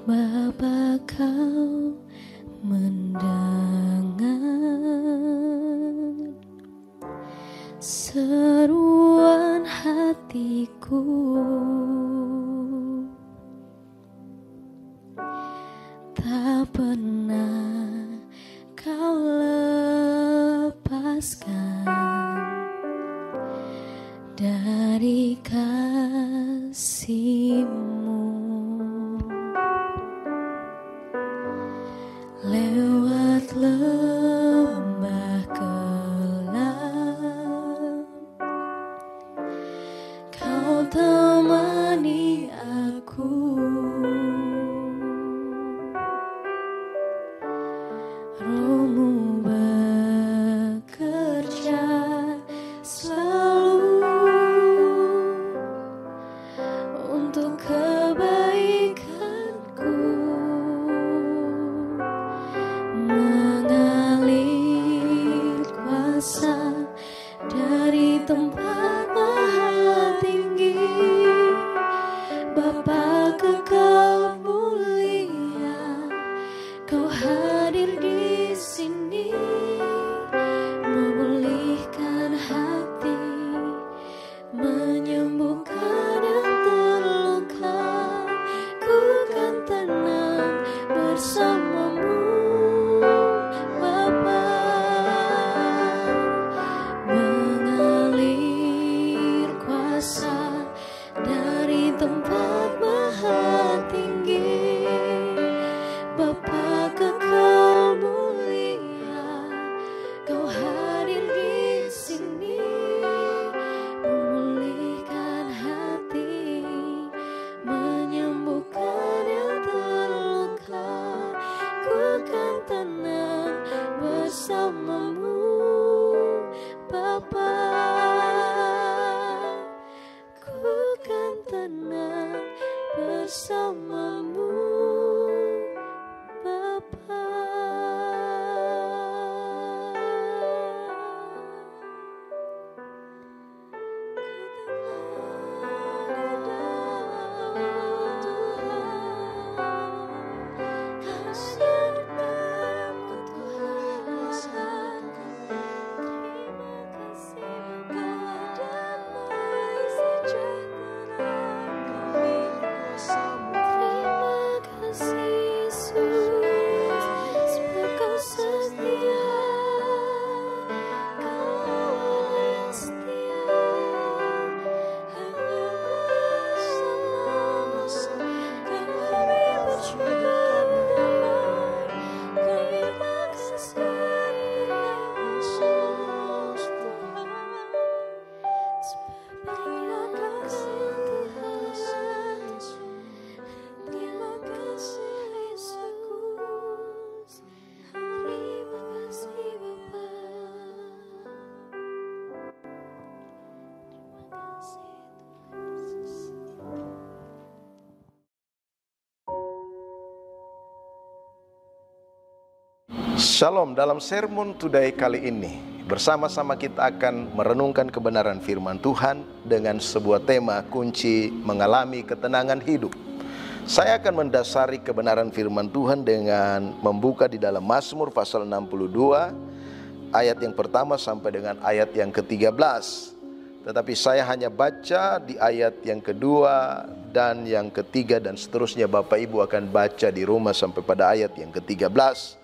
Bapa, kau mendengar seruan hatiku, tak pernah kau lepaskan dari kasih-Mu. Lewat lembah kelam, kau temani aku. Roh-Mu bekerja selalu untuk kebaikanku, mengalir kuasa dari tempat maha tinggi. Bapa kekal mulia, kau hadir di sini, memulihkan hati, menyembuhkan yang terluka. Ku kan tenang bersama-Mu, Bapa. Mengalir kuasa dari tempat maha tinggi. Bapa kekal mulia, kau hadir di sini, memulihkan hati, menyembuhkan yang terluka. Ku kan tenang bersama-Mu, Bapa. Ku kan tenang bersama-Mu, Bapa. Shalom, dalam sermon today kali ini bersama-sama kita akan merenungkan kebenaran firman Tuhan dengan sebuah tema kunci mengalami ketenangan hidup. Saya akan mendasari kebenaran firman Tuhan dengan membuka di dalam Mazmur pasal 62 ayat yang pertama sampai dengan ayat yang ke-13. Tetapi saya hanya baca di ayat yang kedua dan yang ketiga dan seterusnya. Bapak Ibu akan baca di rumah sampai pada ayat yang ke-13.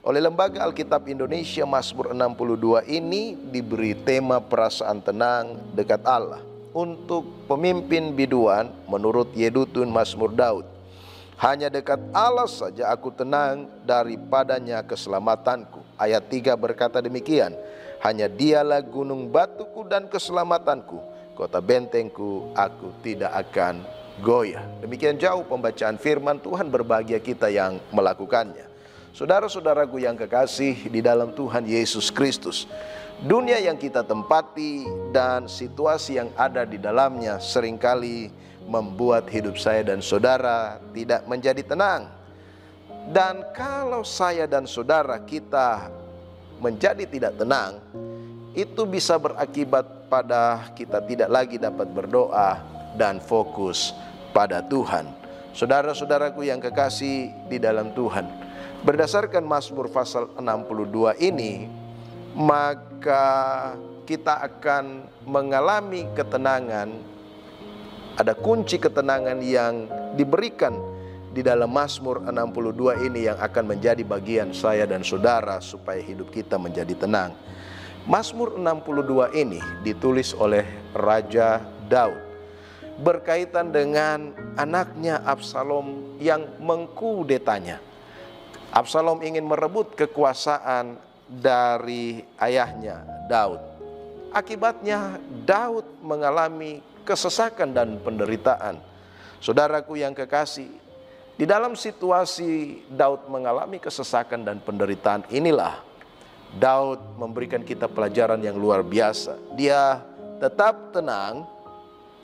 Oleh Lembaga Alkitab Indonesia, Mazmur 62 ini diberi tema perasaan tenang dekat Allah. Untuk pemimpin biduan menurut Yedutun Mazmur Daud, hanya dekat Allah saja aku tenang, daripadanya keselamatanku. Ayat 3 berkata demikian, hanya Dialah gunung batuku dan keselamatanku, kota bentengku, aku tidak akan goyah. Demikian jauh pembacaan firman Tuhan, berbahagia kita yang melakukannya. Saudara-saudaraku yang kekasih di dalam Tuhan Yesus Kristus, dunia yang kita tempati dan situasi yang ada di dalamnya seringkali membuat hidup saya dan saudara tidak menjadi tenang. Dan kalau saya dan saudara kita menjadi tidak tenang, itu bisa berakibat pada kita tidak lagi dapat berdoa dan fokus pada Tuhan. Saudara-saudaraku yang kekasih di dalam Tuhan, berdasarkan Mazmur pasal 62 ini, maka kita akan mengalami ketenangan. Ada kunci ketenangan yang diberikan di dalam Mazmur 62 ini yang akan menjadi bagian saya dan saudara supaya hidup kita menjadi tenang. Mazmur 62 ini ditulis oleh Raja Daud berkaitan dengan anaknya Absalom yang mengkudetanya. Absalom ingin merebut kekuasaan dari ayahnya Daud. Akibatnya Daud mengalami kesesakan dan penderitaan. Saudaraku yang kekasih, di dalam situasi Daud mengalami kesesakan dan penderitaan inilah Daud memberikan kita pelajaran yang luar biasa. Dia tetap tenang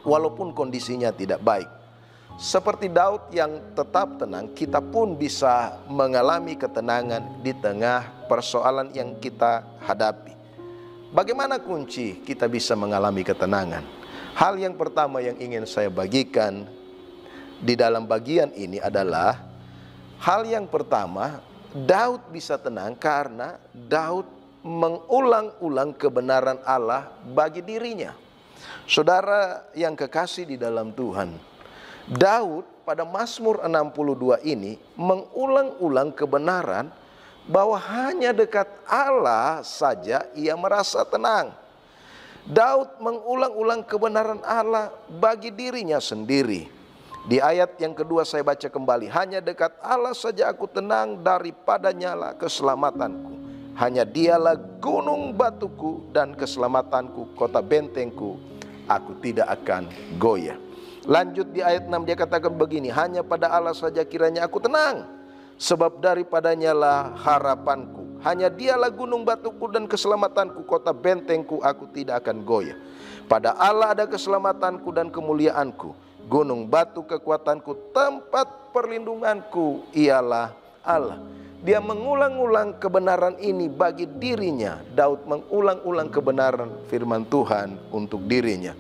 walaupun kondisinya tidak baik. Seperti Daud yang tetap tenang, kita pun bisa mengalami ketenangan di tengah persoalan yang kita hadapi. Bagaimana kunci kita bisa mengalami ketenangan? Hal yang pertama yang ingin saya bagikan di dalam bagian ini adalah, hal yang pertama, Daud bisa tenang karena Daud mengulang-ulang kebenaran Allah bagi dirinya. Saudara yang kekasih di dalam Tuhan, Daud pada Mazmur 62 ini mengulang-ulang kebenaran bahwa hanya dekat Allah saja ia merasa tenang. Daud mengulang-ulang kebenaran Allah bagi dirinya sendiri. Di ayat yang kedua saya baca kembali, hanya dekat Allah saja aku tenang, daripadanya lah keselamatanku. Hanya dialah gunung batuku dan keselamatanku, kota bentengku, aku tidak akan goyah. Lanjut di ayat 6 dia katakan begini, hanya pada Allah saja kiranya aku tenang, sebab daripadanya lah harapanku. Hanya dialah gunung batuku dan keselamatanku, kota bentengku, aku tidak akan goyah. Pada Allah ada keselamatanku dan kemuliaanku, gunung batu kekuatanku, tempat perlindunganku ialah Allah. Dia mengulang-ulang kebenaran ini bagi dirinya. Daud mengulang-ulang kebenaran firman Tuhan untuk dirinya.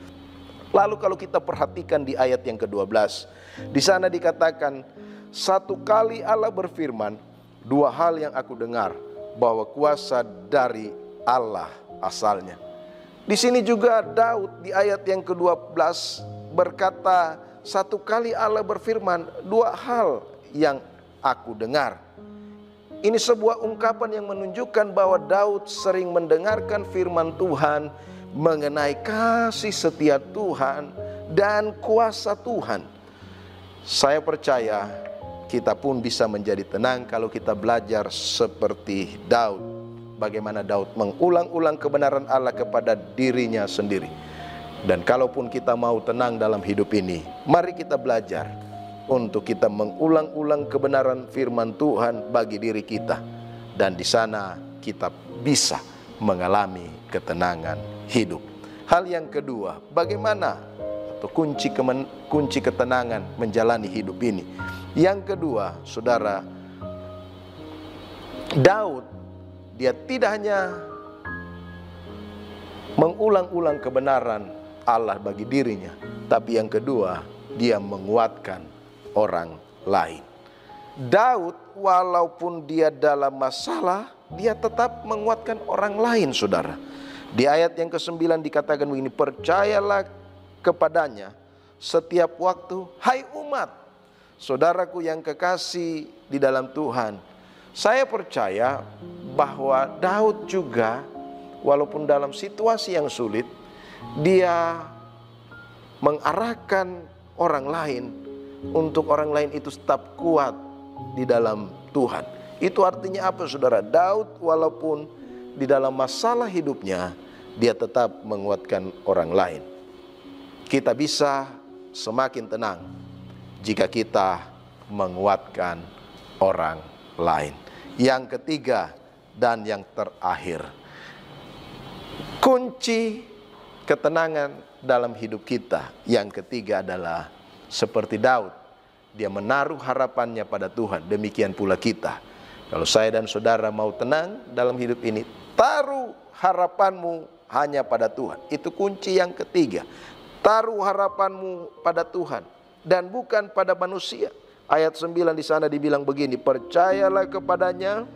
Lalu kalau kita perhatikan di ayat yang ke-12, di sana dikatakan, satu kali Allah berfirman, dua hal yang aku dengar, bahwa kuasa dari Allah asalnya. Di sini juga Daud di ayat yang ke-12 berkata, satu kali Allah berfirman, dua hal yang aku dengar. Ini sebuah ungkapan yang menunjukkan bahwa Daud sering mendengarkan firman Tuhan mengenai kasih setia Tuhan dan kuasa Tuhan. Saya percaya kita pun bisa menjadi tenang kalau kita belajar seperti Daud. Bagaimana Daud mengulang-ulang kebenaran Allah kepada dirinya sendiri. Dan kalaupun kita mau tenang dalam hidup ini, mari kita belajar untuk kita mengulang-ulang kebenaran firman Tuhan bagi diri kita. Dan di sana kita bisa mengalami ketenangan hidup. Hal yang kedua, bagaimana atau kunci ketenangan menjalani hidup ini? Yang kedua, saudara, Daud dia tidak hanya mengulang-ulang kebenaran Allah bagi dirinya, tapi yang kedua, dia menguatkan orang lain. Daud walaupun dia dalam masalah, dia tetap menguatkan orang lain, saudara. Di ayat yang ke-9 dikatakan begini, percayalah kepadanya setiap waktu, hai umat. Saudaraku yang kekasih di dalam Tuhan, saya percaya bahwa Daud juga walaupun dalam situasi yang sulit, dia mengarahkan orang lain untuk orang lain itu tetap kuat di dalam Tuhan. Itu artinya apa, saudara? Daud walaupun di dalam masalah hidupnya, dia tetap menguatkan orang lain. Kita bisa semakin tenang jika kita menguatkan orang lain. Yang ketiga dan yang terakhir, kunci ketenangan dalam hidup kita yang ketiga adalah seperti Daud. dia menaruh harapannya pada Tuhan. Demikian pula kita. Kalau saya dan saudara mau tenang dalam hidup ini, taruh harapanmu hanya pada Tuhan. Itu kunci yang ketiga. Taruh harapanmu pada Tuhan dan bukan pada manusia. Ayat 9 di sana dibilang begini, percayalah kepadanya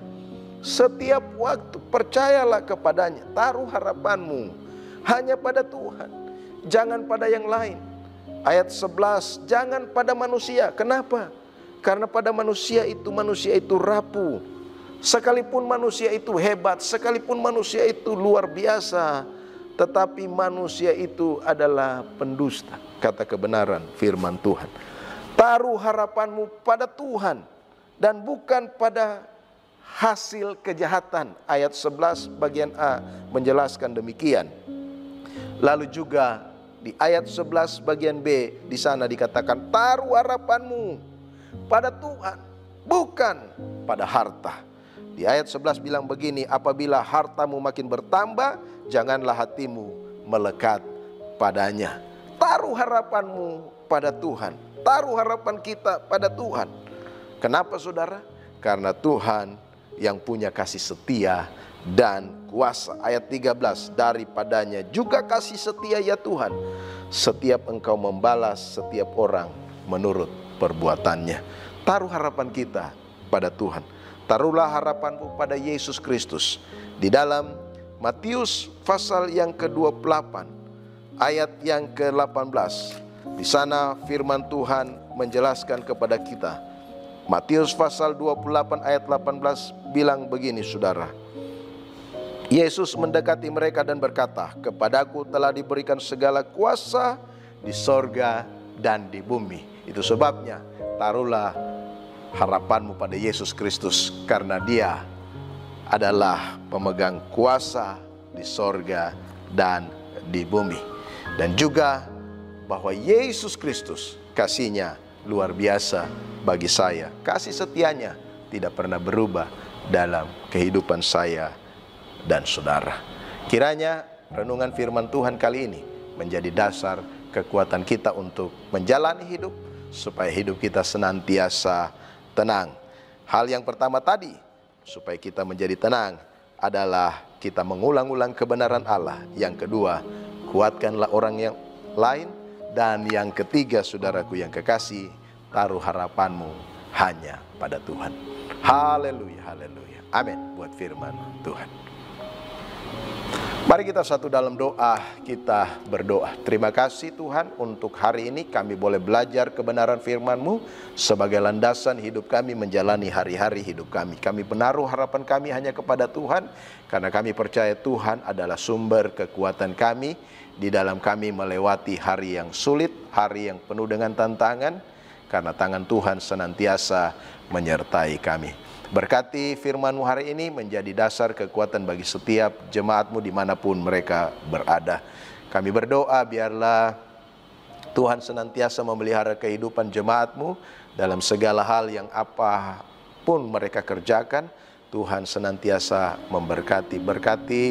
setiap waktu, percayalah kepadanya. Taruh harapanmu hanya pada Tuhan, jangan pada yang lain. Ayat 11, jangan pada manusia. Kenapa? Karena pada manusia itu rapuh. Sekalipun manusia itu hebat, sekalipun manusia itu luar biasa, tetapi manusia itu adalah pendusta. Kata kebenaran firman Tuhan. Taruh harapanmu pada Tuhan dan bukan pada hasil kejahatan. Ayat 11 bagian A menjelaskan demikian. Lalu juga di ayat 11 bagian B di sana dikatakan taruh harapanmu pada Tuhan, bukan pada harta. Di ayat 11 bilang begini, apabila hartamu makin bertambah, janganlah hatimu melekat padanya. Taruh harapanmu pada Tuhan. Taruh harapan kita pada Tuhan. Kenapa saudara? Karena Tuhan yang punya kasih setia dan kuasa. Ayat 13, daripadanya juga kasih setia ya Tuhan, setiap engkau membalas setiap orang menurut perbuatannya. Taruh harapan kita pada Tuhan. Taruhlah harapanmu pada Yesus Kristus. Di dalam Matius pasal yang ke-28 ayat yang ke-18, di sana firman Tuhan menjelaskan kepada kita. Matius pasal 28 ayat 18 bilang begini saudara. Yesus mendekati mereka dan berkata, kepadaku telah diberikan segala kuasa di sorga dan di bumi. Itu sebabnya taruhlah harapanmu pada Yesus Kristus, karena dia adalah pemegang kuasa di sorga dan di bumi. Dan juga bahwa Yesus Kristus kasihnya luar biasa bagi saya. Kasih setianya tidak pernah berubah dalam kehidupan saya dan saudara. Kiranya renungan firman Tuhan kali ini menjadi dasar kekuatan kita untuk menjalani hidup, supaya hidup kita senantiasa tenang. Hal yang pertama tadi, supaya kita menjadi tenang, adalah kita mengulang-ulang kebenaran Allah. Yang kedua, kuatkanlah orang yang lain. Dan yang ketiga, saudaraku yang kekasih, taruh harapanmu hanya pada Tuhan. Haleluya, haleluya. Amin buat firman Tuhan. Mari kita satu dalam doa, kita berdoa. Terima kasih Tuhan untuk hari ini kami boleh belajar kebenaran firman-Mu sebagai landasan hidup kami menjalani hari-hari hidup kami. Kami menaruh harapan kami hanya kepada Tuhan, karena kami percaya Tuhan adalah sumber kekuatan kami di dalam kami melewati hari yang sulit, hari yang penuh dengan tantangan, karena tangan Tuhan senantiasa menyertai kami. Berkati firman-Mu hari ini menjadi dasar kekuatan bagi setiap jemaat-Mu dimanapun mereka berada. Kami berdoa biarlah Tuhan senantiasa memelihara kehidupan jemaat-Mu dalam segala hal yang apapun mereka kerjakan. Tuhan senantiasa memberkati, berkati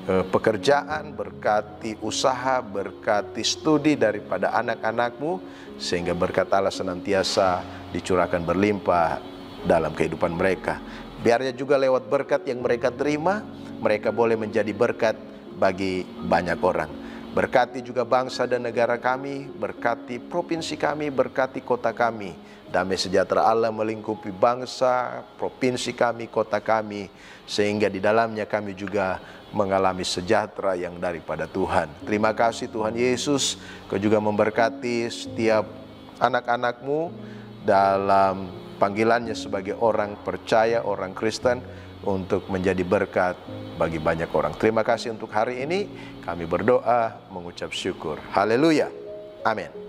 pekerjaan, berkati usaha, berkati studi daripada anak-anak-Mu, sehingga berkat Allah senantiasa dicurahkan berlimpah dalam kehidupan mereka. Biarnya juga lewat berkat yang mereka terima, mereka boleh menjadi berkat bagi banyak orang. Berkati juga bangsa dan negara kami, berkati provinsi kami, berkati kota kami. Damai sejahtera Allah melingkupi bangsa, provinsi kami, kota kami, sehingga di dalamnya kami juga mengalami sejahtera yang daripada Tuhan. Terima kasih Tuhan Yesus, Kau juga memberkati setiap anak-anak-Mu dalam panggilannya sebagai orang percaya, orang Kristen, untuk menjadi berkat bagi banyak orang. Terima kasih untuk hari ini, kami berdoa mengucap syukur. Haleluya, amin.